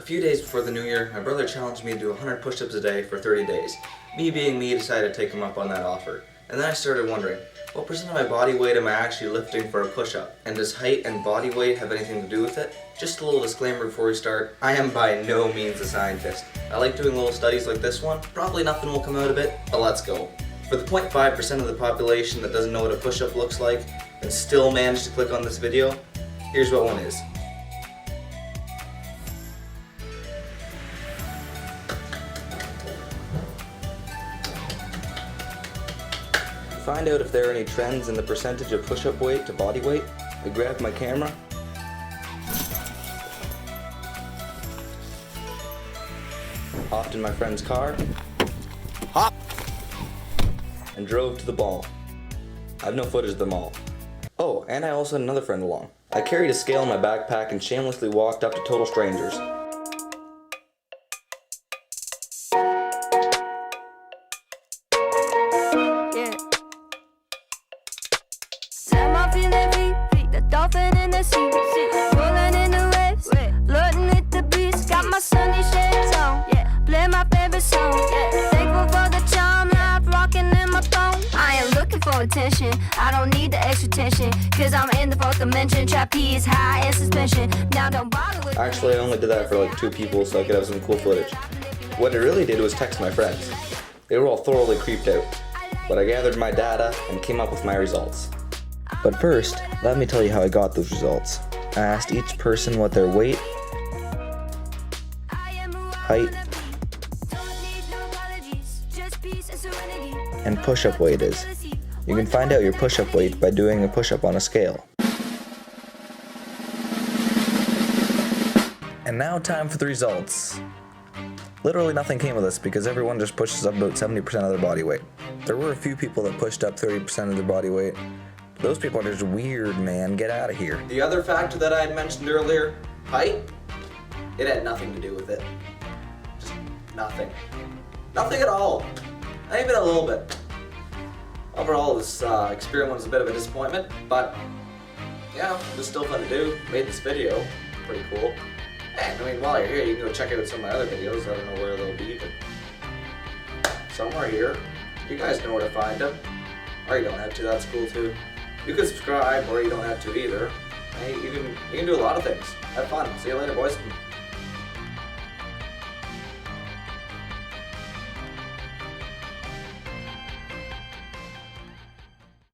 few days before the new year, my brother challenged me to do 100 push-ups a day for 30 days. Me being me, decided to take him up on that offer. And then I started wondering, what percent of my body weight am I actually lifting for a push-up? And does height and body weight have anything to do with it? Just a little disclaimer before we start, I am by no means a scientist. I like doing little studies like this one. Probably nothing will come out of it, but let's go. For the 0.5% of the population that doesn't know what a push-up looks like and still managed to click on this video, here's what one is. To find out if there are any trends in the percentage of push-up weight to body weight, I grabbed my camera hopped in my friend's car, hop, and drove to the mall. I have no footage of them all. Oh, and I also had another friend along. I carried a scale in my backpack and shamelessly walked up to total strangers. Attention, I don't need the extra tension, cause I'm in the fourth dimension, trapeze high in suspension. Now don't bother with Actually, I only did that for like 2 people so I could have some cool footage. What I really did was text my friends. They were all thoroughly creeped out, but I gathered my data and came up with my results. But first, let me tell you how I got those results. I asked each person what their weight, height, and push-up weight is. You can find out your push-up weight by doing a push-up on a scale. And now time for the results. Literally nothing came of this because everyone just pushes up about 70% of their body weight. There were a few people that pushed up 30% of their body weight. Those people are just weird, man. Get out of here. The other factor that I had mentioned earlier, height, it had nothing to do with it. Just nothing. Nothing at all. Not even a little bit. Overall, this experiment was a bit of a disappointment, but yeah, it was still fun to do. Made this video, pretty cool. And I mean, while you're here, you can go check out some of my other videos. I don't know where they'll be, but somewhere here. You guys know where to find them. Or you don't have to, that's cool too. You can subscribe, or you don't have to either. Hey, you can do a lot of things. Have fun. See you later, boys.